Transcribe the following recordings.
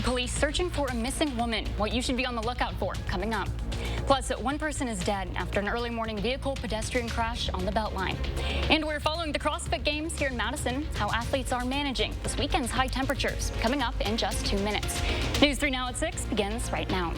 Police searching for a missing woman. What you should be on the lookout for coming up. Plus, one person is dead after an early morning vehicle pedestrian crash on the Beltline. And we're following the CrossFit Games here in Madison, how athletes are managing this weekend's high temperatures. Coming up in just 2 minutes. News 3 Now at 6 begins right now.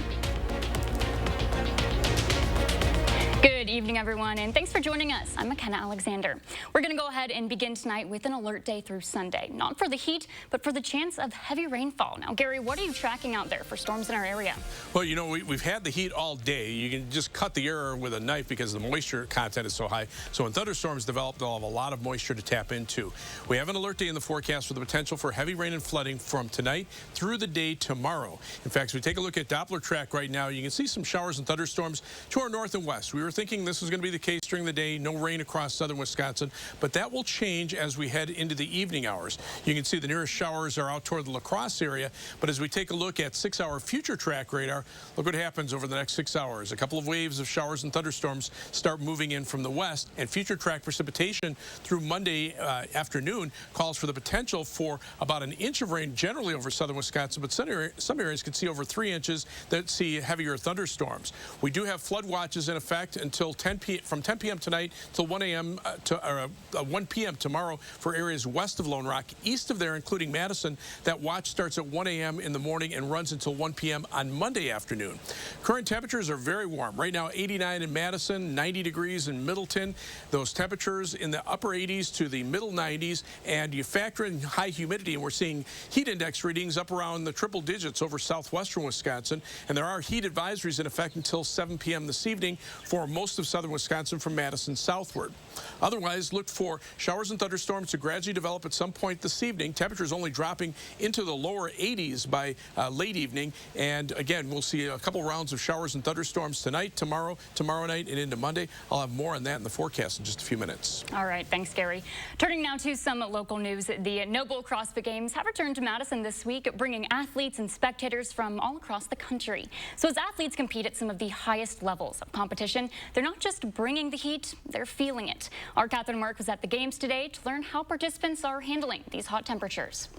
Good evening, everyone, and thanks for joining us. I'm McKenna Alexander. We're going to go ahead and begin tonight with an alert day through Sunday, not for the heat, but for the chance of heavy rainfall. Now, Gary, what are you tracking out there for storms in our area? Well, you know, we've had the heat all day. You can just cut the air with a knife because the moisture content is so high. So when thunderstorms develop, they'll have a lot of moisture to tap into. We have an alert day in the forecast for the potential for heavy rain and flooding from tonight through the day tomorrow. In fact, as we take a look at Doppler track right now, you can see some showers and thunderstorms to our north and west. We were thinking this was going to be the case during the day, no rain across southern Wisconsin, but that will change as we head into the evening hours. You can see the nearest showers are out toward the La Crosse area, but as we take a look at 6-hour future track radar, look what happens over the next 6 hours. A couple of waves of showers and thunderstorms start moving in from the west, and future track precipitation through Monday afternoon calls for the potential for about an inch of rain generally over southern Wisconsin, but some areas could see over 3 inches that see heavier thunderstorms. We do have flood watches in effect until from 10 p.m. tonight till 1 p.m. tomorrow for areas west of Lone Rock. East of there, including Madison, that watch starts at 1 a.m. in the morning and runs until 1 p.m. on Monday afternoon. Current temperatures are very warm. Right now, 89 in Madison, 90 degrees in Middleton. Those temperatures in the upper 80s to the middle 90s, and you factor in high humidity, and we're seeing heat index readings up around the triple digits over southwestern Wisconsin, and there are heat advisories in effect until 7 p.m. this evening for most of southern Wisconsin from Madison southward. Otherwise, look for showers and thunderstorms to gradually develop at some point this evening. Temperatures only dropping into the lower 80s by late evening. And again, we'll see a couple rounds of showers and thunderstorms tonight, tomorrow night, and into Monday. I'll have more on that in the forecast in just a few minutes. All right. Thanks, Gary. Turning now to some local news. The Noble CrossFit Games have returned to Madison this week, bringing athletes and spectators from all across the country. So as athletes compete at some of the highest levels of competition, they're not just bringing the heat, they're feeling it. Our Catherine Mark was at the games today to learn how participants are handling these hot temperatures.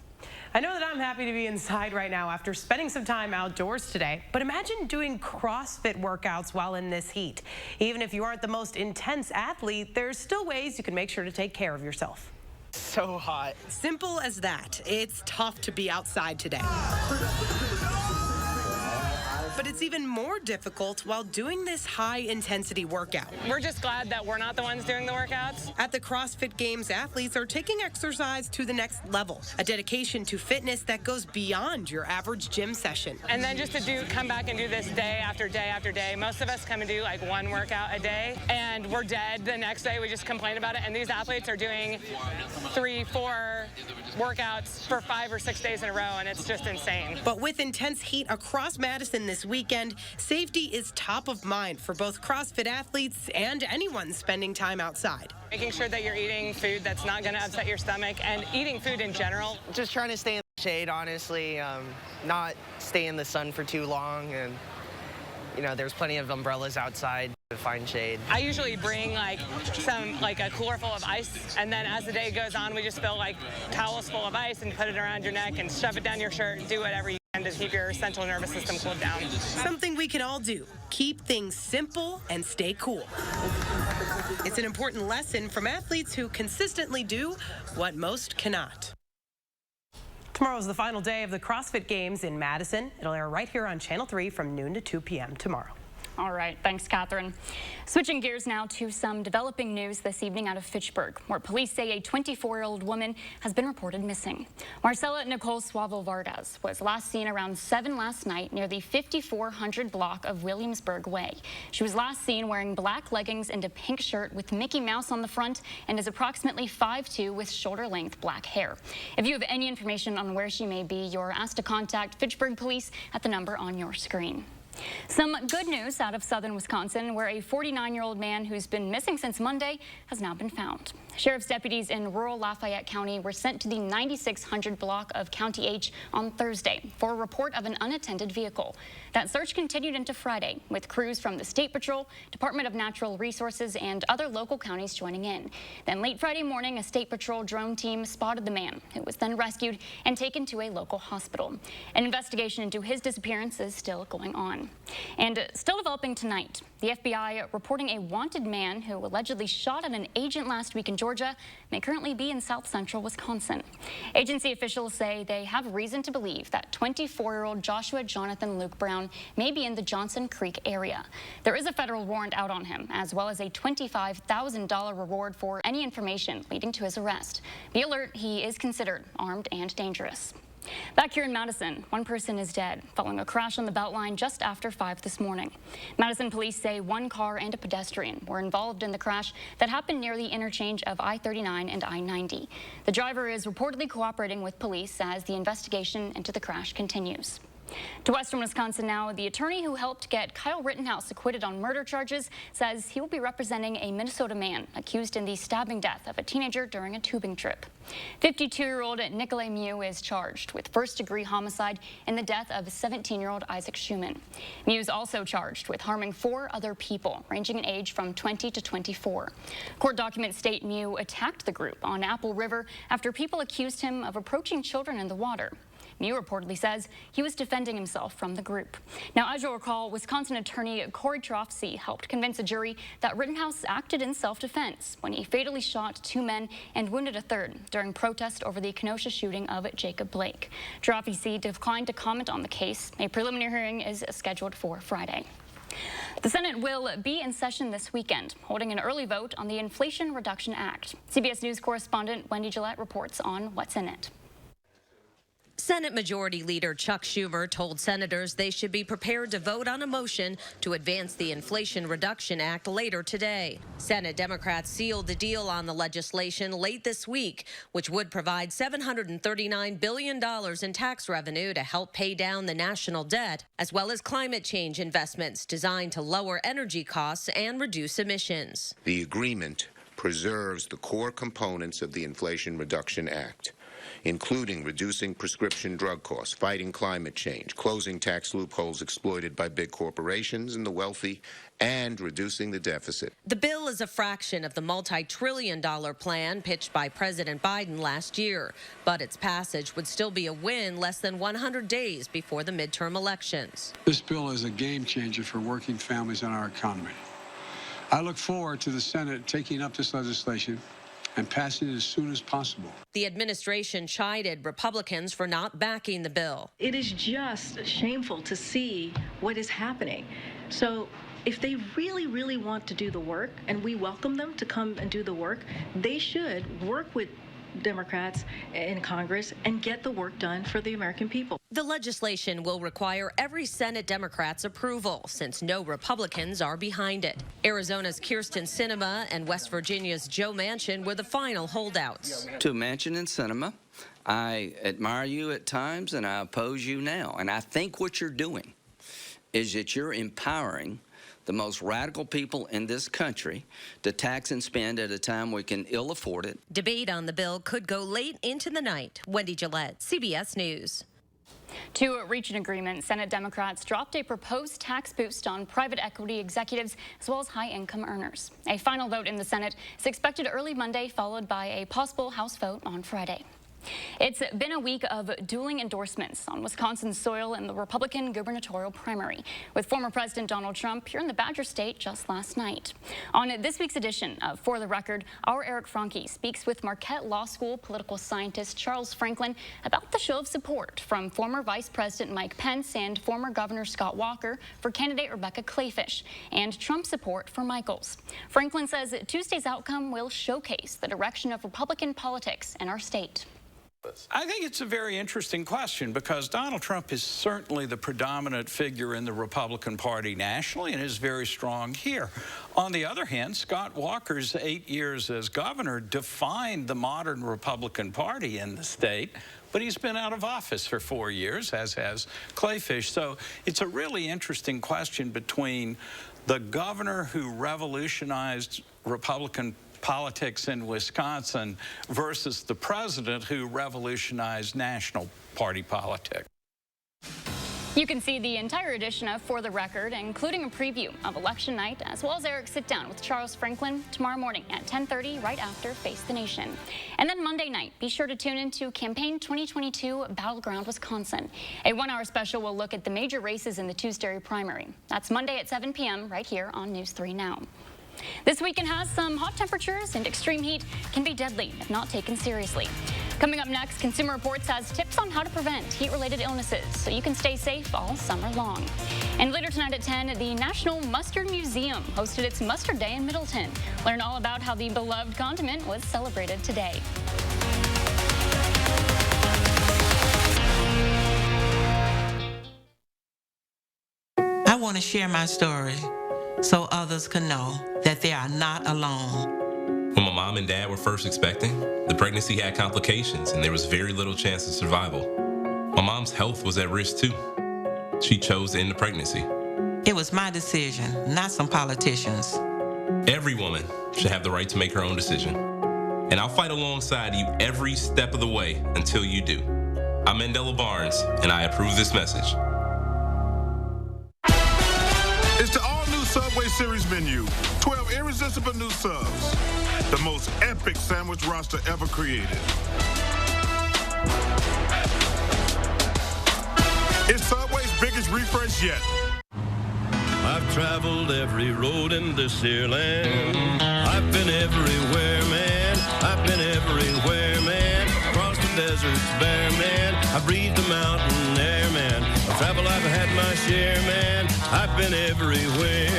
I know that I'm happy to be inside right now after spending some time outdoors today, but imagine doing CrossFit workouts while in this heat. Even if you aren't the most intense athlete, there's still ways you can make sure to take care of yourself. So hot. Simple as that. It's tough to be outside today. But it's even more difficult while doing this high-intensity workout. We're just glad that we're not the ones doing the workouts. At the CrossFit Games, athletes are taking exercise to the next level, a dedication to fitness that goes beyond your average gym session. And then just to come back and do this day after day after day. Most of us come and do like one workout a day, and we're dead the next day. We just complain about it, and these athletes are doing 3, 4 workouts for 5 or 6 days in a row, and it's just insane. But with intense heat across Madison this weekend, safety is top of mind for both CrossFit athletes and anyone spending time outside. Making sure that you're eating food that's not going to upset your stomach, and eating food in general. Just trying to stay in the shade, honestly, not stay in the sun for too long, and you know, there's plenty of umbrellas outside to find shade. I usually bring like a cooler full of ice, and then as the day goes on, we just fill like towels full of ice and put it around your neck and shove it down your shirt. Do whatever you can to keep your central nervous system cooled down. Something we can all do. Keep things simple and stay cool. It's an important lesson from athletes who consistently do what most cannot. Tomorrow is the final day of the CrossFit Games in Madison. It'll air right here on Channel 3 from noon to 2 p.m. tomorrow. All right. Thanks, Catherine. Switching gears now to some developing news this evening out of Fitchburg, where police say a 24-year-old woman has been reported missing. Marcella Nicole Suavo Vardas was last seen around 7 last night near the 5400 block of Williamsburg Way. She was last seen wearing black leggings and a pink shirt with Mickey Mouse on the front and is approximately 5'2" with shoulder-length black hair. If you have any information on where she may be, you're asked to contact Fitchburg Police at the number on your screen. Some good news out of southern Wisconsin, where a 49-year-old man who's been missing since Monday has now been found. Sheriff's deputies in rural Lafayette County were sent to the 9600 block of County H on Thursday for a report of an unattended vehicle. That search continued into Friday, with crews from the State Patrol, Department of Natural Resources, and other local counties joining in. Then late Friday morning, a State Patrol drone team spotted the man, who was then rescued and taken to a local hospital. An investigation into his disappearance is still going on. And still developing tonight, the FBI reporting a wanted man who allegedly shot at an agent last week in Georgia may currently be in south central Wisconsin. Agency officials say they have reason to believe that 24-year-old Joshua Jonathan Luke Brown may be in the Johnson Creek area. There is a federal warrant out on him, as well as a $25,000 reward for any information leading to his arrest. Be alert, he is considered armed and dangerous. Back here in Madison, one person is dead following a crash on the Beltline just after 5 this morning. Madison police say one car and a pedestrian were involved in the crash that happened near the interchange of I-39 and I-90. The driver is reportedly cooperating with police as the investigation into the crash continues. To western Wisconsin now, the attorney who helped get Kyle Rittenhouse acquitted on murder charges says he will be representing a Minnesota man accused in the stabbing death of a teenager during a tubing trip. 52-year-old Nicolay Mew is charged with first-degree homicide in the death of 17-year-old Isaac Schumann. Mew is also charged with harming 4 other people, ranging in age from 20 to 24. Court documents state Mew attacked the group on Apple River after people accused him of approaching children in the water. Mew reportedly says he was defending himself from the group. Now, as you'll recall, Wisconsin attorney Corey Trofsey helped convince a jury that Rittenhouse acted in self-defense when he fatally shot 2 men and wounded a 3rd during protest over the Kenosha shooting of Jacob Blake. Trofsey declined to comment on the case. A preliminary hearing is scheduled for Friday. The Senate will be in session this weekend, holding an early vote on the Inflation Reduction Act. CBS News correspondent Wendy Gillette reports on what's in it. Senate Majority Leader Chuck Schumer told senators they should be prepared to vote on a motion to advance the Inflation Reduction Act later today. Senate Democrats sealed the deal on the legislation late this week, which would provide $739 billion in tax revenue to help pay down the national debt, as well as climate change investments designed to lower energy costs and reduce emissions. The agreement preserves the core components of the Inflation Reduction Act, including reducing prescription drug costs, fighting climate change, closing tax loopholes exploited by big corporations and the wealthy, and reducing the deficit. The bill is a fraction of the multi-trillion-dollar plan pitched by President Biden last year, but its passage would still be a win less than 100 days before the midterm elections. This bill is a game changer for working families and our economy. I look forward to the Senate taking up this legislation and passing it as soon as possible. The administration chided Republicans for not backing the bill. It is just shameful to see what is happening. So if they really, really want to do the work, and we welcome them to come and do the work, they should work with Democrats in Congress and get the work done for the American people. The legislation will require every Senate Democrat's approval, since no Republicans are behind it. Arizona's Kyrsten Sinema and West Virginia's Joe Manchin were the final holdouts. To Manchin and Sinema, I admire you at times and I oppose you now. And I think what you're doing is that you're empowering the most radical people in this country to tax and spend at a time we can ill afford it. Debate on the bill could go late into the night. Wendy Gillette, CBS News. To reach an agreement, Senate Democrats dropped a proposed tax boost on private equity executives as well as high-income earners. A final vote in the Senate is expected early Monday, followed by a possible House vote on Friday. It's been a week of dueling endorsements on Wisconsin's soil in the Republican gubernatorial primary, with former President Donald Trump here in the Badger State just last night. On this week's edition of For the Record, our Eric Franke speaks with Marquette Law School political scientist Charles Franklin about the show of support from former Vice President Mike Pence and former Governor Scott Walker for candidate Rebecca Kleefisch, and Trump support for Michaels. Franklin says Tuesday's outcome will showcase the direction of Republican politics in our state. I think it's a very interesting question because Donald Trump is certainly the predominant figure in the Republican Party nationally and is very strong here. On the other hand, Scott Walker's 8 years as governor defined the modern Republican Party in the state, but he's been out of office for 4 years, as has Kleefisch. So it's a really interesting question between the governor who revolutionized Republican politics in Wisconsin versus the president who revolutionized national party politics. You can see the entire edition of For the Record, including a preview of election night, as well as Eric's sit-down with Charles Franklin tomorrow morning at 10:30, right after Face the Nation. And then Monday night, be sure to tune into Campaign 2022 Battleground Wisconsin. A one-hour special will look at the major races in the Tuesday primary. That's Monday at 7 p.m. right here on News 3 Now. This weekend has some hot temperatures, and extreme heat can be deadly if not taken seriously. Coming up next, Consumer Reports has tips on how to prevent heat-related illnesses so you can stay safe all summer long. And later tonight at 10, the National Mustard Museum hosted its Mustard Day in Middleton. Learn all about how the beloved condiment was celebrated today. I want to share my story so others can know that they are not alone. When my mom and dad were first expecting, the pregnancy had complications and there was very little chance of survival. My mom's health was at risk too. She chose to end the pregnancy. It was my decision, not some politicians. Every woman should have the right to make her own decision. And I'll fight alongside you every step of the way until you do. I'm Mandela Barnes, and I approve this message. It's the all-new Subway Series menu. 12 irresistible new subs. The most epic sandwich roster ever created. It's Subway's biggest refresh yet. I've traveled every road in this here land. I've been everywhere, man. I've been everywhere, man. Across the deserts bare, man. I breathed the mountain air, man. Of travel I've had my share, man. I've been everywhere.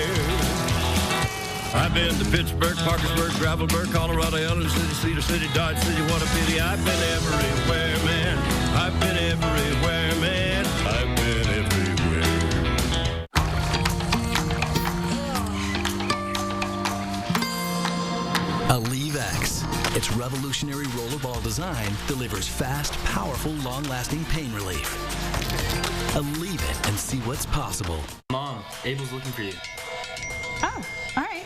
I've been to Pittsburgh, Parkersburg, Gravelburg, Colorado, Ellen City, Cedar City, Dodge City, what a pity. I've been everywhere, man. I've been everywhere, man. I've been everywhere. Aleve X. Its revolutionary rollerball design delivers fast, powerful, long-lasting pain relief. Aleve it and see what's possible. Mom, Abel's looking for you. Oh, all right.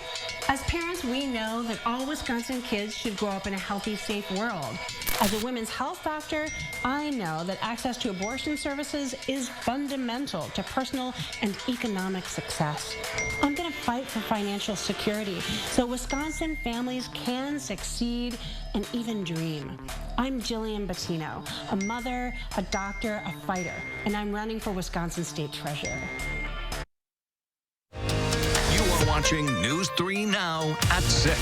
As parents, we know that all Wisconsin kids should grow up in a healthy, safe world. As a women's health doctor, I know that access to abortion services is fundamental to personal and economic success. I'm going to fight for financial security so Wisconsin families can succeed and even dream. I'm Jillian Bettino, a mother, a doctor, a fighter, and I'm running for Wisconsin State Treasurer. Watching News 3 Now at 6.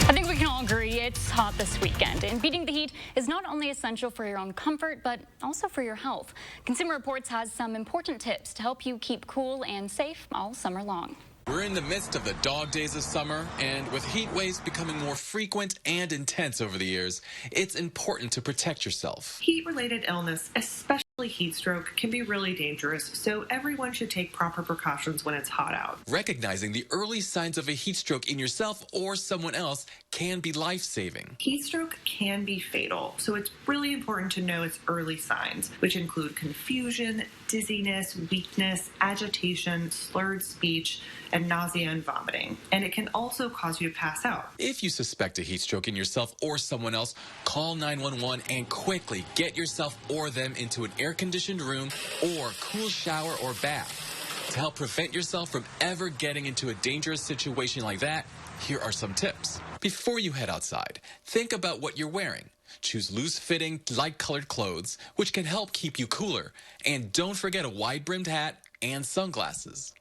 I think we can all agree it's hot this weekend, and beating the heat is not only essential for your own comfort, but also for your health. Consumer Reports has some important tips to help you keep cool and safe all summer long. We're in the midst of the dog days of summer, and with heat waves becoming more frequent and intense over the years, it's important to protect yourself. Heat-related illness, especially heat stroke, can be really dangerous, so everyone should take proper precautions when it's hot out. Recognizing the early signs of a heat stroke in yourself or someone else can be life-saving. Heat stroke can be fatal, so it's really important to know its early signs, which include confusion, dizziness, weakness, agitation, slurred speech, and nausea and vomiting. And it can also cause you to pass out. If you suspect a heat stroke in yourself or someone else, call 911 and quickly get yourself or them into an air-conditioned room or cool shower or bath. To help prevent yourself from ever getting into a dangerous situation like that, here are some tips. Before you head outside, think about what you're wearing. Choose loose-fitting, light-colored clothes, which can help keep you cooler. And don't forget a wide-brimmed hat and sunglasses.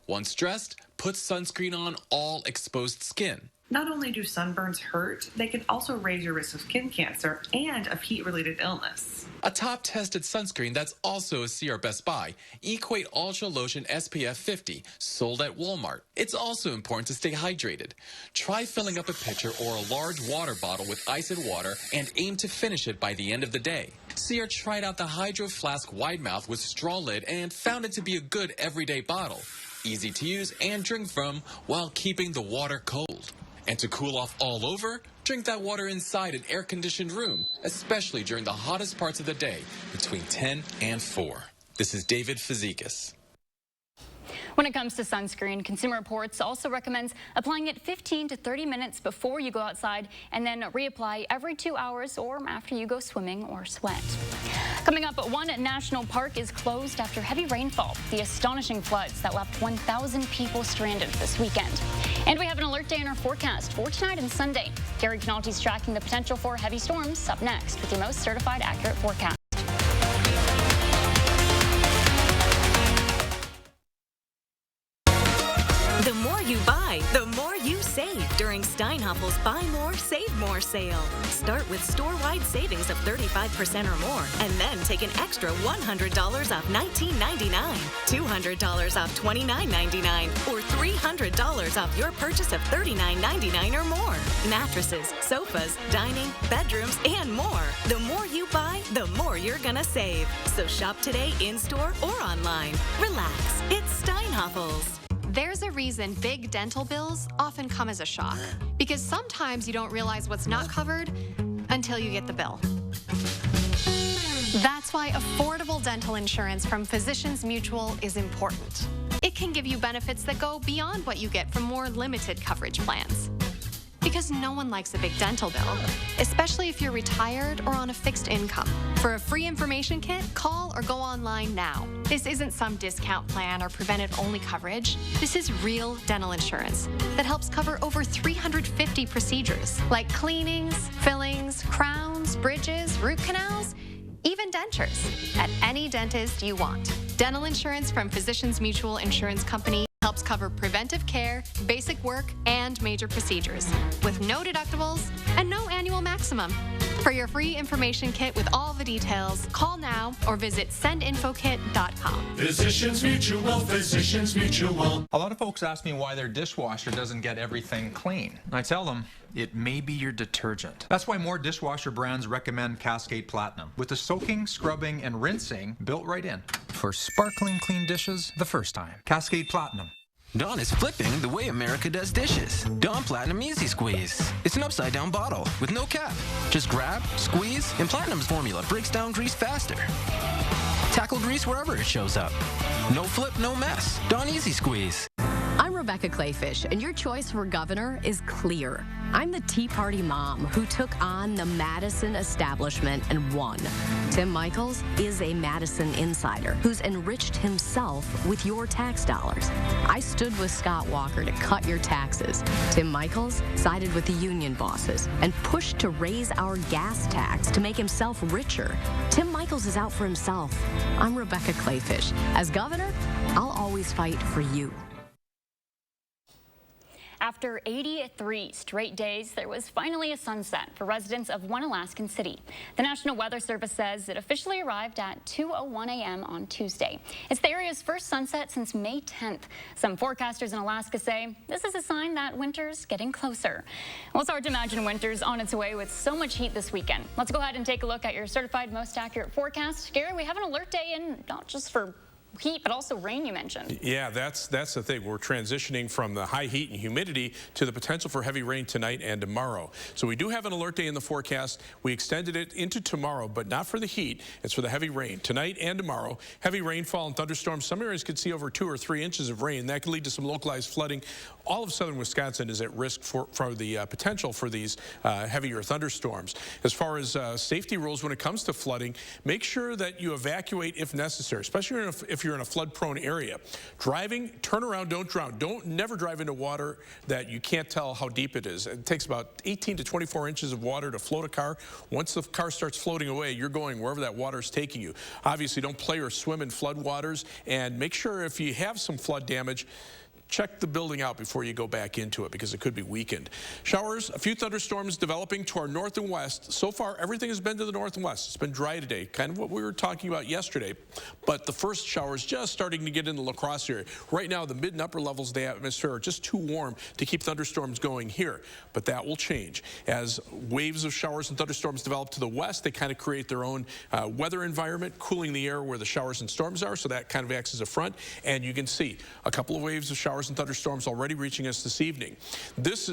Once dressed, put sunscreen on all exposed skin. Not only do sunburns hurt, they can also raise your risk of skin cancer and of heat-related illness. A top-tested sunscreen that's also a CR Best Buy, Equate Ultra Lotion SPF 50, sold at Walmart. It's also important to stay hydrated. Try filling up a pitcher or a large water bottle with ice and water and aim to finish it by the end of the day. CR tried out the Hydro Flask Wide Mouth with straw lid and found it to be a good everyday bottle. Easy to use and drink from while keeping the water cold. And to cool off all over, drink that water inside an air-conditioned room, especially during the hottest parts of the day, between 10 and 4. This is David Fazikis. When it comes to sunscreen, Consumer Reports also recommends applying it 15 to 30 minutes before you go outside and then reapply every 2 hours or after you go swimming or sweat. Coming up, one national park is closed after heavy rainfall. The astonishing floods that left 1,000 people stranded this weekend. And we have an alert day in our forecast for tonight and Sunday. Gary Canalti's tracking the potential for heavy storms up next with your most certified accurate forecast. The more you buy, the more you save during Steinhaffel's Buy More, Save More sale. Start with store-wide savings of 35% or more, and then take an extra $100 off $19.99, $200 off $29.99, or $300 off your purchase of $39.99 or more. Mattresses, sofas, dining, bedrooms, and more. The more you buy, the more you're gonna save. So shop today in-store or online. Relax, it's Steinhaffel's. There's a reason big dental bills often come as a shock, because sometimes you don't realize what's not covered until you get the bill. That's why affordable dental insurance from Physicians Mutual is important. It can give you benefits that go beyond what you get from more limited coverage plans. Because no one likes a big dental bill, especially if you're retired or on a fixed income. For a free information kit, call or go online now. This isn't some discount plan or preventive-only coverage. This is real dental insurance that helps cover over 350 procedures, like cleanings, fillings, crowns, bridges, root canals, even dentures, at any dentist you want. Dental insurance from Physicians Mutual Insurance Company helps cover preventive care, basic work, and major procedures with no deductibles and no annual maximum. For your free information kit with all the details, call now or visit sendinfokit.com. Physicians Mutual, Physicians Mutual. A lot of folks ask me why their dishwasher doesn't get everything clean. I tell them it may be your detergent. That's why more dishwasher brands recommend Cascade Platinum, with the soaking, scrubbing, and rinsing built right in. For sparkling clean dishes the first time. Cascade Platinum. Dawn is flipping the way America does dishes. Dawn Platinum Easy Squeeze. It's an upside-down bottle with no cap. Just grab, squeeze, and Platinum's formula breaks down grease faster. Tackle grease wherever it shows up. No flip, no mess. Dawn Easy Squeeze. I'm Rebecca Clayfish, and your choice for governor is clear. I'm the Tea Party mom who took on the Madison establishment and won. Tim Michaels is a Madison insider who's enriched himself with your tax dollars. I stood with Scott Walker to cut your taxes. Tim Michaels sided with the union bosses and pushed to raise our gas tax to make himself richer. Tim Michaels is out for himself. I'm Rebecca Clayfish. As governor, I'll always fight for you. After 83 straight days, there was finally a sunset for residents of one Alaskan city. The National Weather Service says it officially arrived at 2:01 a.m. on Tuesday. It's the area's first sunset since May 10th. Some forecasters in Alaska say this is a sign that winter's getting closer. Well, it's hard to imagine winter's on its way with so much heat this weekend. Let's go ahead and take a look at your certified most accurate forecast. Gary, we have an alert day in not just for heat, but also rain you mentioned. Yeah, that's the thing. We're transitioning from the high heat and humidity to the potential for heavy rain tonight and tomorrow. So we do have an alert day in the forecast. We extended it into tomorrow, but not for the heat. It's for the heavy rain tonight and tomorrow. Heavy rainfall and thunderstorms. Some areas could see over 2 or 3 inches of rain. That could lead to some localized flooding. All of southern Wisconsin is at risk for the potential for these heavier thunderstorms. As far as safety rules when it comes to flooding, make sure that you evacuate if necessary, especially if you're in a flood-prone area. Driving, turn around, don't drown. Never drive into water that you can't tell how deep it is. It takes about 18 to 24 inches of water to float a car. Once the car starts floating away, you're going wherever that water is taking you. Obviously, don't play or swim in flood waters, and make sure if you have some flood damage, check the building out before you go back into it because it could be weakened. Showers, a few thunderstorms developing to our north and west. So far, everything has been to the north and west. It's been dry today, kind of what we were talking about yesterday. But the first showers just starting to get into the La Crosse area. Right now, the mid and upper levels of the atmosphere are just too warm to keep thunderstorms going here. But that will change. As waves of showers and thunderstorms develop to the west, they kind of create their own weather environment, cooling the air where the showers and storms are. So that kind of acts as a front. And you can see a couple of waves of showers showers and thunderstorms already reaching us this evening.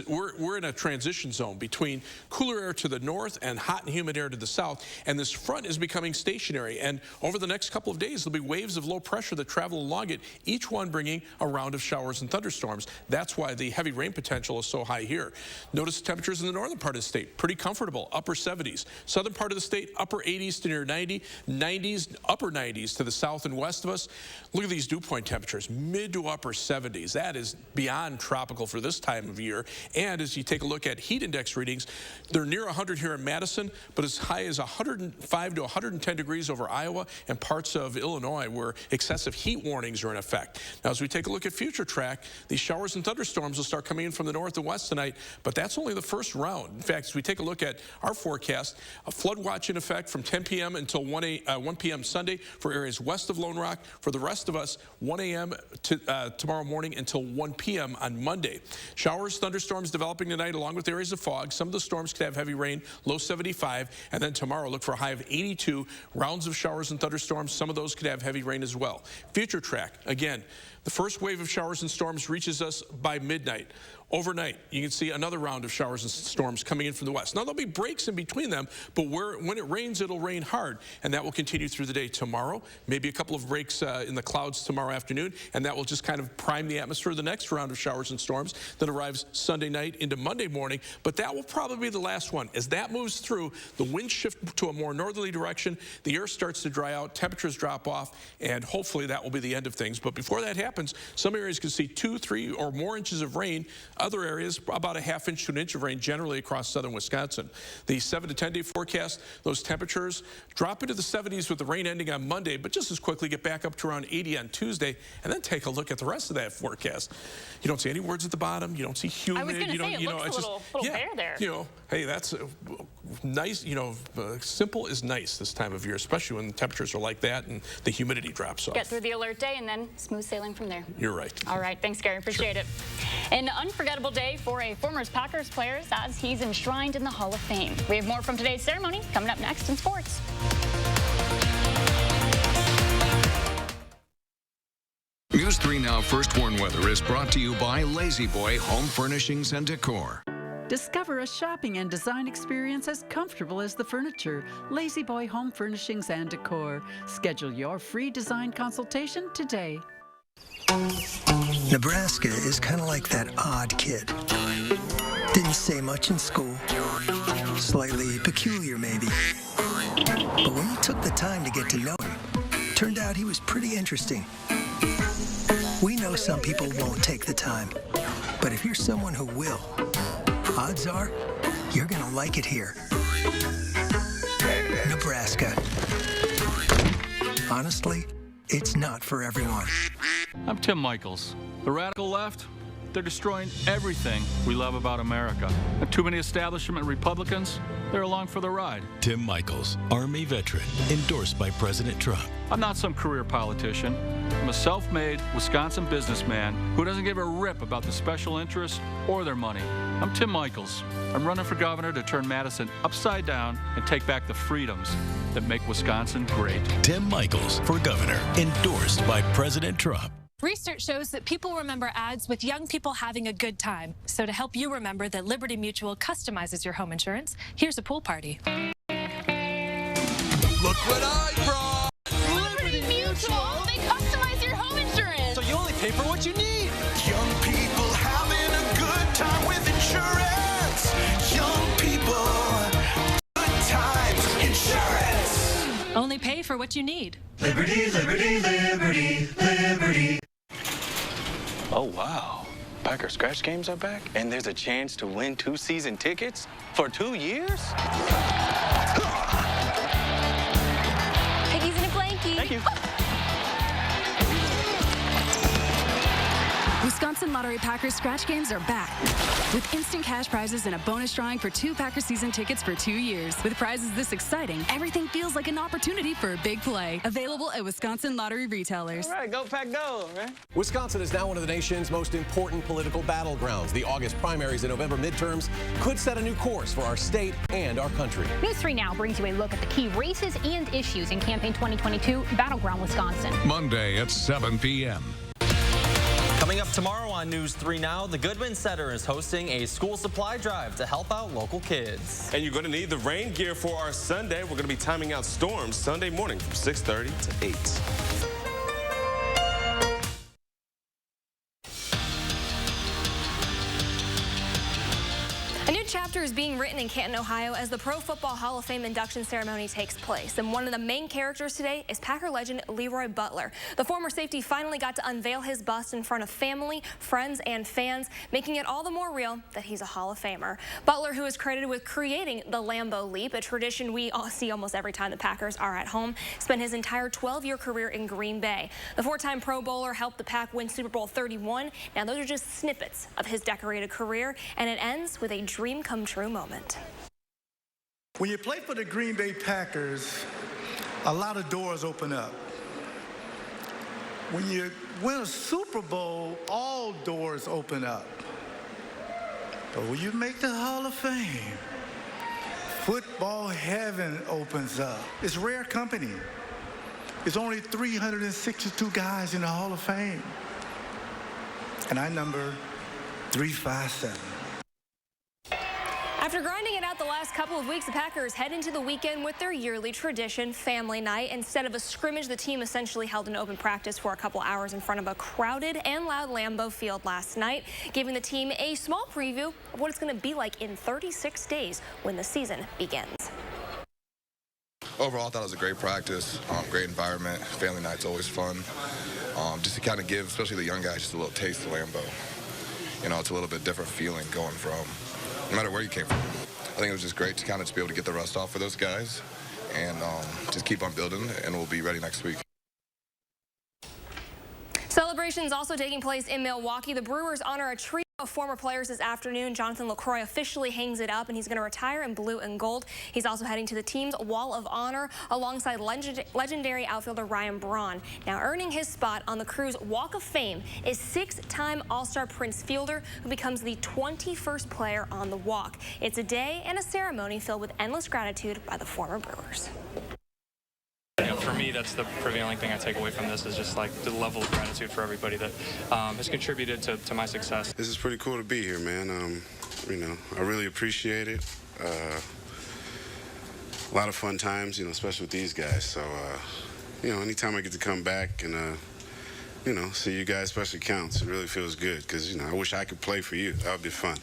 We're in a transition zone between cooler air to the north and hot and humid air to the south, and this front is becoming stationary. And over the next couple of days, there'll be waves of low pressure that travel along it, each one bringing a round of showers and thunderstorms. That's why the heavy rain potential is so high here. Notice the temperatures in the northern part of the state, pretty comfortable, upper 70s. Southern part of the state, upper 80s to near 90, 90s, upper 90s to the south and west of us. Look at these dew point temperatures, mid to upper 70s. That is beyond tropical for this time of year. And as you take a look at heat index readings, they're near 100 here in Madison, but as high as 105 to 110 degrees over Iowa and parts of Illinois where excessive heat warnings are in effect. Now, as we take a look at future track, these showers and thunderstorms will start coming in from the north and west tonight, but that's only the first round. In fact, as we take a look at our forecast, a flood watch in effect from 10 p.m. until 1 p.m. Sunday for areas west of Lone Rock. For the rest of us, 1 a.m. to tomorrow morning until 1 p.m. on Monday. Showers, thunderstorms developing tonight along with areas of fog. Some of the storms could have heavy rain, low 75, and then tomorrow look for a high of 82. Rounds of showers and thunderstorms, some of those could have heavy rain as well. Future track, again, the first wave of showers and storms reaches us by midnight. Overnight, you can see another round of showers and storms coming in from the west. Now, there'll be breaks in between them, but when it rains, it'll rain hard, and that will continue through the day tomorrow. Maybe a couple of breaks in the clouds tomorrow afternoon, and that will just kind of prime the atmosphere of the next round of showers and storms that arrives Sunday night into Monday morning. But that will probably be the last one. As that moves through, the winds shift to a more northerly direction, the air starts to dry out, temperatures drop off, and hopefully that will be the end of things. But before that happens, some areas can see 2, 3, or more inches of rain. Other areas, about a ½ inch to an inch of rain generally across southern Wisconsin. The 7 to 10 day forecast, those temperatures drop into the 70s with the rain ending on Monday, but just as quickly get back up to around 80 on Tuesday. And then take a look at the rest of that forecast. You don't see any words at the bottom. You don't see humid. I was going to say, it looks a little bare there. You know, hey, that's nice. You know, simple is nice this time of year, especially when the temperatures are like that and the humidity drops off. Get through the alert day and then smooth sailing from there. You're right. All right. Thanks, Gary. Appreciate it. An unforgettable day for a former Packers player as he's enshrined in the Hall of Fame. We have more from today's ceremony coming up next in sports. News 3 Now First Warn Weather is brought to you by Lazy Boy Home Furnishings and Decor. Discover a shopping and design experience as comfortable as the furniture. Lazy Boy Home Furnishings and Decor. Schedule your free design consultation today. Nebraska is kind of like that odd kid. Didn't say much in school. Slightly peculiar, maybe. But when you took the time to get to know him, turned out he was pretty interesting. We know some people won't take the time, but if you're someone who will, odds are you're gonna like it here. Nebraska. Honestly, it's not for everyone. I'm Tim Michaels. The radical left, they're destroying everything we love about America. And too many establishment Republicans, they're along for the ride. Tim Michaels, Army veteran, endorsed by President Trump. I'm not some career politician. I'm a self-made Wisconsin businessman who doesn't give a rip about the special interests or their money. I'm Tim Michaels. I'm running for governor to turn Madison upside down and take back the freedoms that make Wisconsin great. Tim Michaels for governor, endorsed by President Trump. Research shows that people remember ads with young people having a good time. So to help you remember that Liberty Mutual customizes your home insurance, here's a pool party. Look what I brought! Liberty Mutual! They customize your home insurance! So you only pay for what you need! Young people having a good time with insurance! Young people, good times, insurance! Only pay for what you need. Liberty, liberty, liberty, liberty. Oh, wow. Packer Scratch Games are back, and there's a chance to win 2 season tickets for 2 years? Piggies in a blankie. Thank you. Wisconsin Lottery Packers Scratch Games are back with instant cash prizes and a bonus drawing for 2 Packer season tickets for 2 years. With prizes this exciting, everything feels like an opportunity for a big play. Available at Wisconsin Lottery retailers. All right, go Pack Go, man. Wisconsin is now one of the nation's most important political battlegrounds. The August primaries and November midterms could set a new course for our state and our country. News 3 Now brings you a look at the key races and issues in Campaign 2022 Battleground Wisconsin. Monday at 7 p.m. Coming up tomorrow on News 3 Now, the Goodman Center is hosting a school supply drive to help out local kids. And you're going to need the rain gear for our Sunday. We're going to be timing out storms Sunday morning from 6:30 to 8. A new chapter is being written in Canton, Ohio as the Pro Football Hall of Fame induction ceremony takes place. And one of the main characters today is Packer legend Leroy Butler. The former safety finally got to unveil his bust in front of family, friends, and fans, making it all the more real that he's a Hall of Famer. Butler, who is credited with creating the Lambeau Leap, a tradition we all see almost every time the Packers are at home, spent his entire 12-year career in Green Bay. The four-time Pro Bowler helped the Pack win Super Bowl 31. Now, those are just snippets of his decorated career, and it ends with a dream come true moment. When you play for the Green Bay Packers, a lot of doors open up. When you win a Super Bowl, all doors open up. But when you make the Hall of Fame, football heaven opens up. It's rare company. There's only 362 guys in the Hall of Fame. And I number 357. After grinding it out the last couple of weeks, the Packers head into the weekend with their yearly tradition, family night. Instead of a scrimmage, the team essentially held an open practice for a couple hours in front of a crowded and loud Lambeau Field last night, giving the team a small preview of what it's going to be like in 36 days when the season begins. Overall, I thought it was a great practice, great environment. Family night's always fun. Just to kind of give, especially the young guys, just a little taste of Lambeau. You know, it's a little bit different feeling going from no matter where you came from. I think it was just great to kind of be able to get the rust off for those guys and just keep on building, and we'll be ready next week. Celebrations also taking place in Milwaukee. The Brewers honor a trio of former players this afternoon. Jonathan LaCroix officially hangs it up, and he's going to retire in blue and gold. He's also heading to the team's Wall of Honor alongside legendary outfielder Ryan Braun. Now earning his spot on the Crew's Walk of Fame is six-time All-Star Prince Fielder, who becomes the 21st player on the walk. It's a day and a ceremony filled with endless gratitude by the former Brewers. For me, that's the prevailing thing I take away from this is just like the level of gratitude for everybody that has contributed to my success. This is pretty cool to be here, man. You know, I really appreciate it. A lot of fun times, you know, especially with these guys. So, you know, anytime I get to come back and, you know, see you guys especially counts. It really feels good because, you know, I wish I could play for you. That would be fun.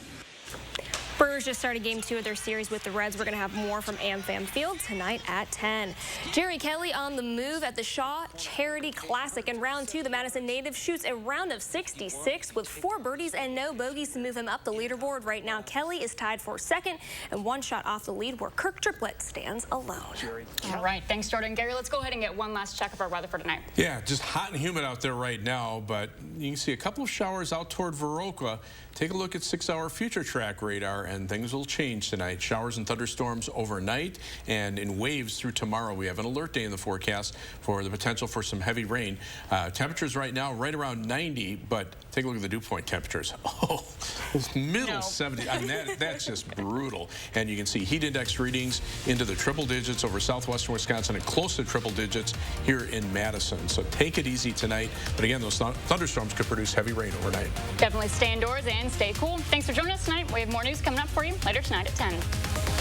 Brewers just started game 2 of their series with the Reds. We're going to have more from AmFam Field tonight at 10. Jerry Kelly on the move at the Shaw Charity Classic. In round 2, the Madison native shoots a round of 66 with 4 birdies and no bogeys to move him up the leaderboard. Right now, Kelly is tied for second and 1 shot off the lead, where Kirk Triplett stands alone. All right, thanks, Jordan. Gary, let's go ahead and get one last check of our weather for tonight. Yeah, just hot and humid out there right now, but you can see a couple of showers out toward Viroqua. Take a look at 6-hour future track radar, and things will change tonight. Showers and thunderstorms overnight and in waves through tomorrow. We have an alert day in the forecast for the potential for some heavy rain. Temperatures right now right around 90, but take a look at the dew point temperatures. Oh, middle 70. I mean, that's just brutal. And you can see heat index readings into the triple digits over southwestern Wisconsin and close to triple digits here in Madison. So take it easy tonight. But again, those thunderstorms could produce heavy rain overnight. Definitely stay indoors and stay cool. Thanks for joining us tonight. We have more news coming up for you later tonight at 10.